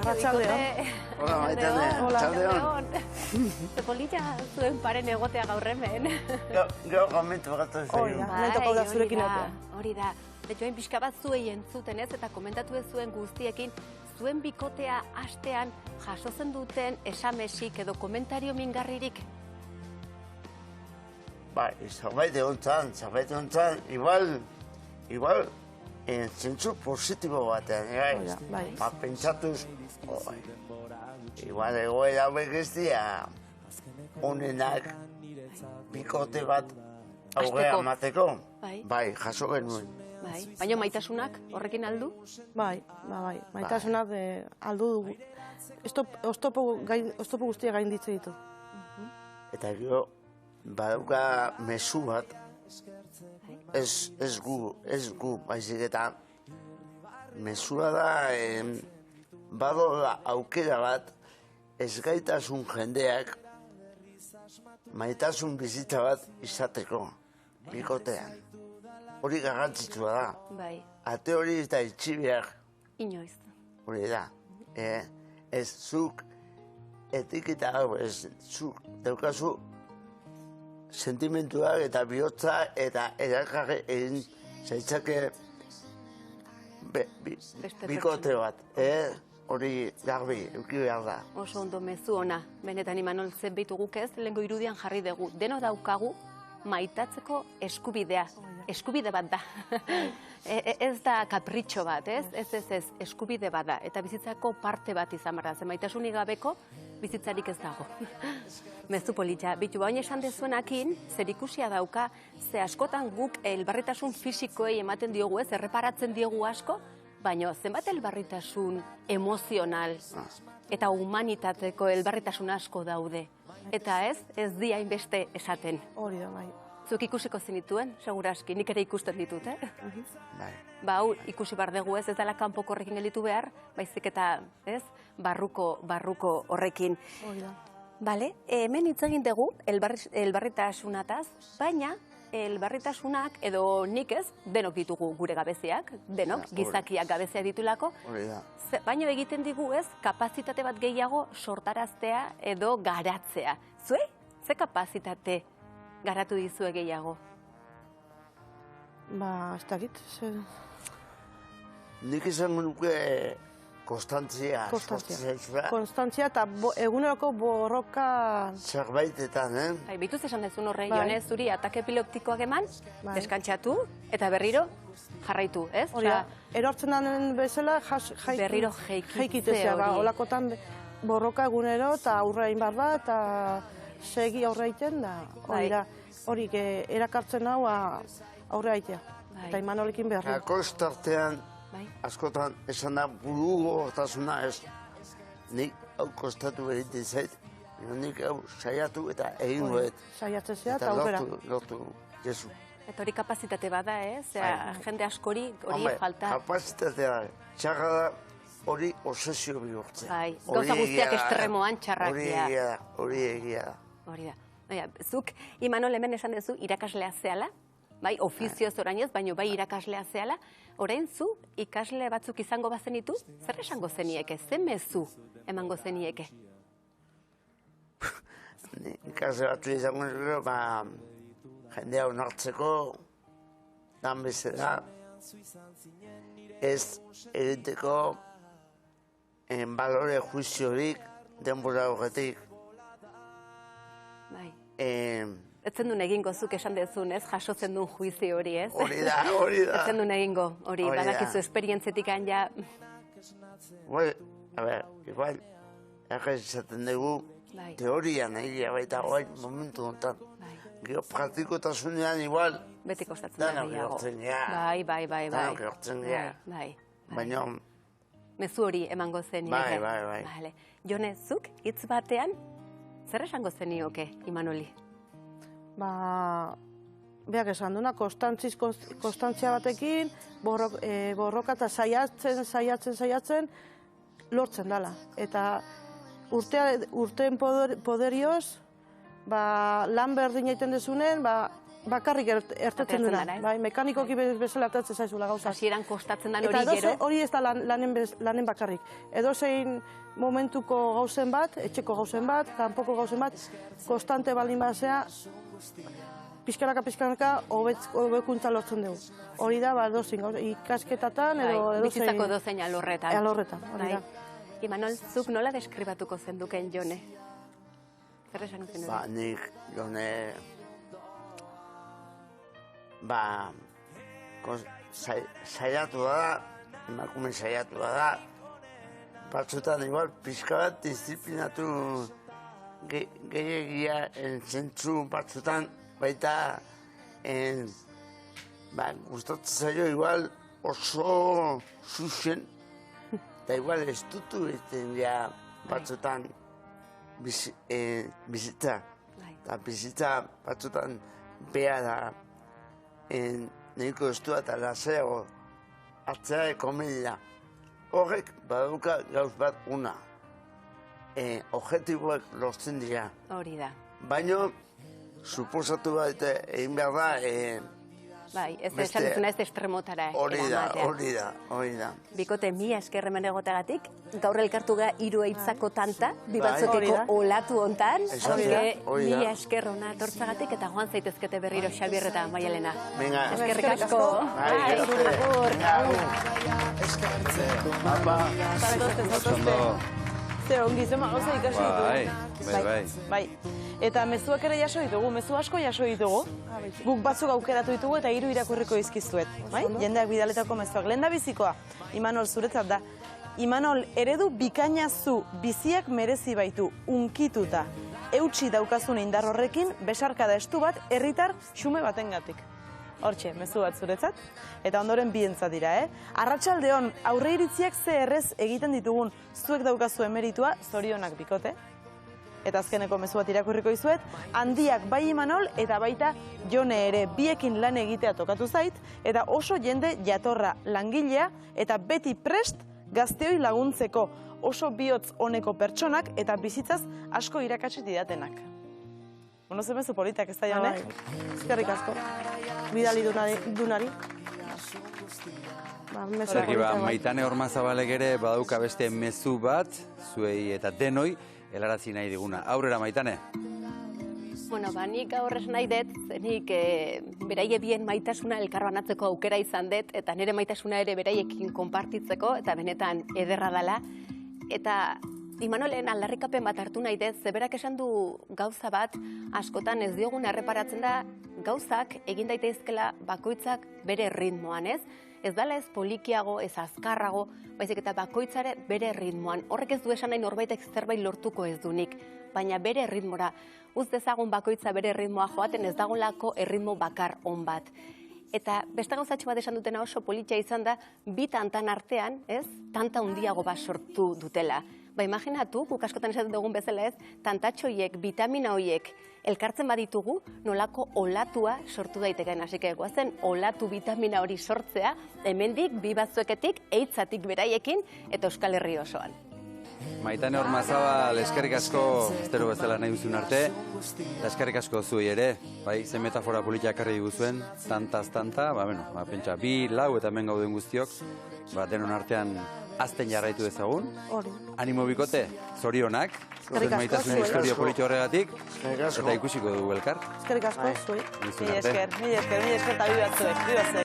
Arratsaldeon. Hola, Maitane. Arratsaldeon. Polita zuen paren egotea gaur hemen. Gero gamentu gatu zaio. Gamentoko da zurekin egotea. Hori da. Joen pixka bat zuei entzuten ez, eta komentatu ez zuen guztiekin, zuen bikotea astean jasotzen duten esamesik edo komentario mingarririk? Bai, zerbait egontzan, igual, zentzu positibo batean, bai. Pentsatuz, igual egoera hauek ez dira honenak bikote bat aurrea emateko. Bai, jaso genuen. Baina maitasunak horrekin aldu? Bai. Maitasunak aldu dugu. Oztopo guztia gainditzen ditu. Eta gero, badauka mezu bat, ez gu, baizik eta mezua da, badola aukera bat, ez gaitasun jendeak, maitasun bizitza bat izateko, bikotean. Hori garrantzitsua da. Bai. Ate hori ez da itxibiak. Inoiz. Hori da. Ez zuk etiketa hau, ez zuk daukazu sentimentuak eta bihotza eta erakarri egin zaitzake bikote bat. Hori garbi, euki behar da. Oso ondo mezu ona. Benetan Imanol zenbeitu guk ez, lehenko irudian jarri dugu. Deno daukagu maitatzeko eskubidea. Eskubide bat da. Ez da kapritxo bat, ez? Ez, eskubide bat da. Eta bizitzako parte bat izan behar da. Ze maitasunik gabeko bizitzarik ez dago. Mezu polita. Bitu, baina esan dezuenakin, zer ikusia dauka, ze askotan guk elbarritasun fisikoei ematen diogu ez, erreparatzen diogu asko, baina zenbat elbarritasun emozional eta humanitateko elbarritasun asko daude. Eta ez di hainbeste esaten. Hori da, bai. Zuk ikusiko zenituen, seguraski, nik ere ikusten ditut, Bai. Ba, hau, ikusi bar dugu ez dela kanpoko horrekin gelitu behar, baizik eta, barruko horrekin. Hori da. Bale, hemen hitz egin dugu, elbarritasunataz, baina, elbarritasunak, edo nik ez, denok ditugu gure gabeziak, denok, gizakiak gabezia ditulako, baina egiten digu ez, kapazitate bat gehiago sortaraztea edo garatzea. Zuei, ze kapazitate garatu dizue gehiago? Ba, ez dakit. Nik izan nuke konstantzia. Konstantzia eta eguneroko borroka... Zerbaitetan, Bituz esan dezun horre, Jone, zuri atake epileptikoak eman, deskantzatu, eta berriro jarraitu, ez? Erortzen den bezala, berriro jaikitezea, holakotan borroka egunero, eta aurrein behar da, eta segi aurreiten da, hori erakartzen hau aurre aitea, eta Imanolekin berri. Kostartean, askotan, esan da buru gortasuna ez, nik hau kostatu egiten zait, nik hau saiatu eta egin goet. Saiatzea eta aurrera. Eta lortu Jesu. Eta hori kapazitate bada, jende askori hori falta. Kapazitatea txarra da, hori obsesio bihurtzea. Bai, gauza guztiak estremoan txarrakia. Hori egia da. Hori da. Zuk, Imanol, hemen esan duzu irakaslea zehala, bai, ofizioz orainez, baina bai irakaslea zehala, orain zu ikasle batzuk izango bazenitu, zer esango zenieke, ze mezu emango zenieke? Ikasle batzu izango zenieke, jendea onartzeko, dan bezala, ez egiteko balore juiziorik denbora horretik. Bai. Etzen duen egingo zuk esan dezun, ez? Jasotzen duen juizi hori, ez? Hori da. Etzen duen egingo, hori, badakizu esperientzetik ja... A ber, igual, izaten dugu, teorian egia baita guai momentu honetan. Gero praktikotasunean igual... Beti kostatzen da gehiago. Bai. Danak gertzen gehiago. Baina... Mezu hori emango zen. Bai. Jone, zuk, hitz batean, zer esango zenioke, Imanoli? Ba, behar esan duna, konstantzia batekin, borroka eta saiatzen, lortzen dela. Eta urteen poderioz, lan berdin egiten dezunen, bakarrik ertatzen duna. Bai, mekanikoki bezala ertatzen zaizula gauza. Hasieran kostatzen den Eta hori gero. hori ez da lanen bakarrik. Edozein momentuko gauzen bat, etxeko gauzen bat, kanpoko gauzen bat, konstante baldin basea, pixkanaka hobekuntza lortzen dugu. Hori da, edozein, ikasketatan edo edozein... Bizitzako edozein alorretan. Alorretan, hori da. Imanol, zuk nola deskribatuko zenduken Jone? Zer esan zen? Nik Jone... saiatu da, emakume saiatu da, batzutan igual pixka bat disiplinatu gehiagia zentzu batzutan, baita gustatzen zaio igual oso zuzen, eta igual ez dutu egiten batzutan bizitza. Eta bizitza batzutan beha da nahiko estua eta laseago hartzea komedia. Horrek baduka gauz bat una. Objektiboak lortzen dira. Hori da. Baina, suposatu bat egin behar da... Bai, ez esan duzuna ez estremotara eramatea. Hori da. Bikote, mila esker hemen egotagatik. Gaur elkartu ga hiru eitzako tanta, bi batzokeko olatu hontan. Mila esker hona tortzagatik eta joan zaitezkete berriro Xabier eta Maialena. Eskerrik asko. Ze ongi zema gauza ikasi ditugu. Bai. Eta mezuak ere jaso ditugu, mezu asko jaso ditugu. Guk batzuk aukeratu ditugu eta 3 irakurriko dizkizuet. Jendeak bidaletako mezuak. Lehendabizikoa, Imanol zuretzat da. Imanol, eredu bikaina zu biziak merezi baitu unkituta. Eutsi daukazun indar horrekin, besarkada estu bat herritar xume batengatik. Hortxe, mezu bat zuretzat. Eta ondoren bientzat dira, Arratsaldeon, aurre iritziak ze errez egiten ditugun zuek daukazu emeritua, zorionak bikote. Eta azkeneko mezu bat irakurriko dizuet, handiak bai Imanol eta baita Jone ere biekin lan egitea tokatu zait, eta oso jende jatorra langilea eta beti prest gazteoi laguntzeko oso bihotz honeko pertsonak eta bizitzaz asko irakatsi didatenak. Ono ze mezu politak ez da Jone? Eskerrik asko. Bidali dunari. Zerki Maitane Ormazabalek ere badauka beste mezu bat, zuei eta denoi, helarazi nahi diguna. Aurrera, Maitane. Bueno, nik gaur ez nahi dut, nik beraie bien maitasuna elkarbanatzeko aukera izan dut, eta nire maitasuna ere beraiekin konpartitzeko, eta benetan ederra dela. Eta Imanolen aldarrikapen bat hartu nahi dut, zeberak esan du gauza bat, askotan ez diogun erreparatzen da, gauzak egin daitezkela bakoitzak bere ritmoan, ez? Ez dala ez polikiago, ez azkarrago, baizik eta bakoitzare bere ritmoan. Horrek ez du esan nahi norbaitek zerbait lortuko ez dunik, baina bere ritmora. Uz dezagun bakoitza bere ritmoa joaten ez dagoelako erritmo bakar on bat. Eta beste gauzatxo bat esan dutena oso politia izan da, bi tantan artean, ez, tanta handiago bat sortu dutela. Ba, imaginatu, guk askotan esaten dugun bezala ez, tantatxoiek, vitamina hoiek, elkartzen baditugu, nolako olatua sortu daiteken. Hasi que goazen olatu vitamina hori sortzea, hemendik, bi batzueketik, eitzatik beraiekin, eta Euskal Herri osoan. Maitane Ormazabal, eskerrik asko, estero bezala nahi duzun arte, eta eskerrik asko zuei ere, bai, ze metafora politia karri diguzuen, tantaz tanta, pentsa, 2, 4 eta hemen gauden guztiok, denon artean azten jarraitu dezagun. Animo bikote, zorionak, zuen maitasun historio politio horregatik, eta ikusiko dugu elkar. Eskerrik asko, zuei. Mila esker, eta bi batzuek.